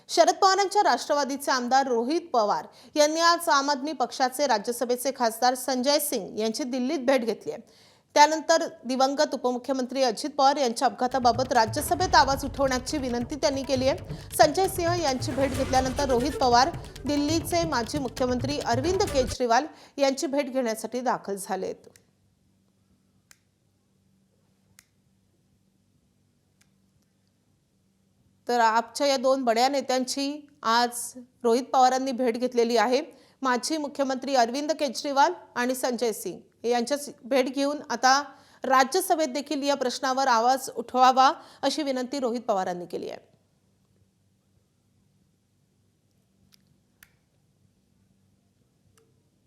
शरद पवारांच्या राष्ट्रवादीचे आमदार रोहित पवार यांनी आज आम आदमी पक्षाचे राज्यसभेचे खासदार संजय सिंग यांची दिल्लीत भेट घेतली आहे। त्यानंतर दिवंगत उपमुख्यमंत्री अजित पवार यांच्या अपघाताबाबत राज्यसभेत आवाज उठवण्याची विनंती त्यांनी केली आहे। संजय सिंह यांची भेट घेतल्यानंतर रोहित पवार दिल्लीचे माजी मुख्यमंत्री अरविंद केजरीवाल यांची भेट घेण्यासाठी दाखल झालेत। तर आपच्या या दोन बड्या नेत्यांची आज रोहित पवारांनी भेट घेतलेली आहे। माजी मुख्यमंत्री अरविंद केजरीवाल आणि संजय सिंग यांच्या भेट घेऊन आता राज्यसभेत देखील या प्रश्नावर आवाज उठवावा अशी विनंती रोहित पवारांनी केली आहे।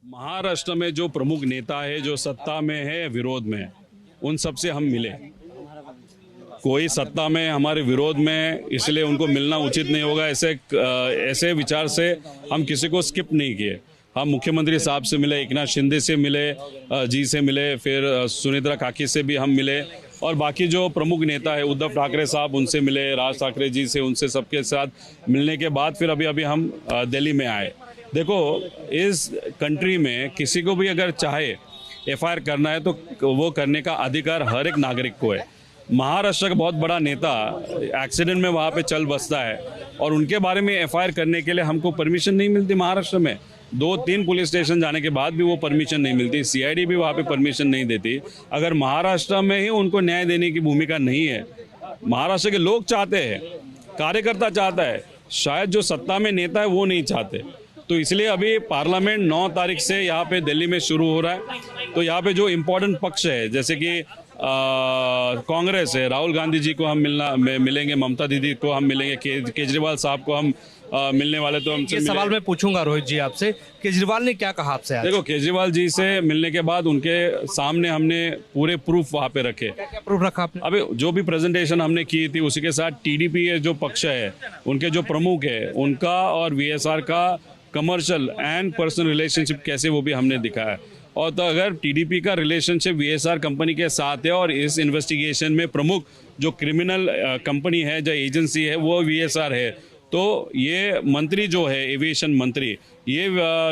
महाराष्ट्र में जो प्रमुख नेता है, जो सत्ता में है, विरोध में है, उन सबसे हम मिले। कोई सत्ता में हमारे विरोध में, इसलिए उनको मिलना उचित नहीं होगा, ऐसे विचार से हम किसी को स्किप नहीं किए। हम मुख्यमंत्री साहब से मिले, एकनाथ शिंदे से मिले, जी से मिले, फिर सुनेत्रा काकी से भी हम मिले, और बाकी जो प्रमुख नेता है उद्धव ठाकरे साहब, उनसे मिले, राज ठाकरे जी से, उनसे सबके साथ मिलने के बाद फिर अभी हम दिल्ली में आए। देखो, इस कंट्री में किसी को भी अगर चाहे एफआईआर करना है तो वो करने का अधिकार हर एक नागरिक को है। महाराष्ट्र का बहुत बड़ा नेता एक्सीडेंट में वहाँ पे चल बसता है और उनके बारे में एफआईआर करने के लिए हमको परमिशन नहीं मिलती। महाराष्ट्र में 2-3 पुलिस स्टेशन जाने के बाद भी वो परमिशन नहीं मिलती, सीआईडी भी वहाँ पे परमिशन नहीं देती। अगर महाराष्ट्र में ही उनको न्याय देने की भूमिका नहीं है, महाराष्ट्र के लोग चाहते हैं, कार्यकर्ता चाहता है, शायद जो सत्ता में नेता है वो नहीं चाहते। तो इसलिए अभी पार्लियामेंट 9 तारीख से यहाँ पे दिल्ली में शुरू हो रहा है। तो यहाँ पे जो इम्पोर्टेंट पक्ष है, जैसे कि कांग्रेस है, राहुल गांधी जी को हम मिलेंगे, ममता दीदी को हम मिलेंगे, केजरीवाल साहब को हम मिलने वाले। तो हमसे ये सवाल मैं पूछूंगा रोहित जी आपसे, केजरीवाल ने क्या कहा आपसे आज? देखो, केजरीवाल जी से मिलने के बाद उनके सामने हमने पूरे प्रूफ वहाँ पे रखे। क्या प्रूफ रखा आपने? अभी जो भी प्रेजेंटेशन हमने की थी उसी के साथ टीडीपी जो पक्ष है, उनके जो प्रमुख है, उनका और वीएसआर का कमर्शियल एंड पर्सनल रिलेशनशिप कैसे, वो भी हमने दिखाया। और तो अगर टीडीपी का रिलेशनशिप वीएसआर कंपनी के साथ है और इस इन्वेस्टिगेशन में प्रमुख जो क्रिमिनल कंपनी है, जो एजेंसी है, वो वीएसआर है, तो ये मंत्री जो है, एविएशन मंत्री, ये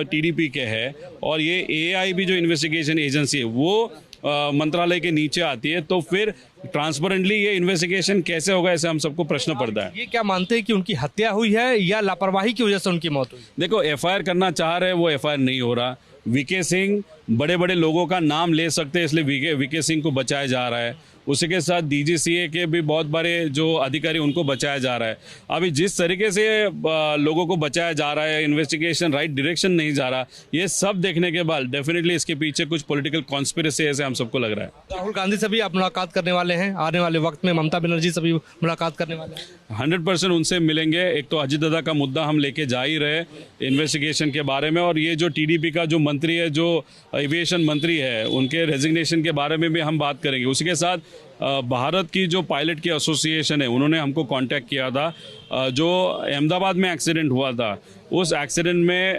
टीडीपी के है, और ये एआई भी जो इन्वेस्टिगेशन एजेंसी है वो मंत्रालय के नीचे आती है। तो फिर ट्रांसपेरेंटली ये इन्वेस्टिगेशन कैसे होगा, ऐसे हम सबको प्रश्न पड़ता है। ये क्या मानते हैं कि उनकी हत्या हुई है या लापरवाही की वजह से उनकी मौत हुई? देखो, एफआईआर करना चाह रहे हैं, वो एफआईआर नहीं हो रहा। वीके सिंह बड़े बड़े लोगों का नाम ले सकते हैं, इसलिए वीके सिंह को बचाया जा रहा है। उसी के साथ डीजीसीए के भी बहुत बड़े जो अधिकारी, उनको बचाया जा रहा है। अभी जिस तरीके से लोगों को बचाया जा रहा है, इन्वेस्टिगेशन राइट डायरेक्शन नहीं जा रहा, ये सब देखने के बाद डेफिनेटली इसके पीछे कुछ पॉलिटिकल कॉन्स्पिरेसी ऐसे हम सबको लग रहा है। राहुल गांधी से भी आप मुलाकात करने वाले हैं आने वाले वक्त में, ममता बनर्जी से भी मुलाकात करने वाले हैं? 100% उनसे मिलेंगे। एक तो अजित दादा का मुद्दा हम लेके जा ही रहे इन्वेस्टिगेशन के बारे में, और ये जो टीडीपी का जो मंत्री है, जो एविएशन मंत्री है, उनके रेजिग्नेशन के बारे में भी हम बात करेंगे। उसी के साथ भारत की जो पायलट की एसोसिएशन है, उन्होंने हमको कांटेक्ट किया था। जो अहमदाबाद में एक्सीडेंट हुआ था, उस एक्सीडेंट में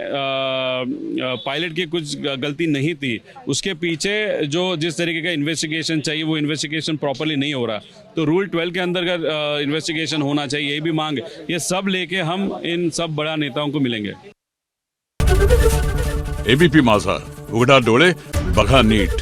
पायलट की कुछ गलती नहीं थी, उसके पीछे जो जिस तरीके का इन्वेस्टिगेशन चाहिए वो इन्वेस्टिगेशन प्रॉपर्ली नहीं हो रहा। तो रूल 12 के अंदर का इन्वेस्टिगेशन होना चाहिए, ये भी मांग। ये सब लेके हम इन सब बड़ा नेताओं को मिलेंगे। एबीपी माझा, उघडा डोळे बघा नीट।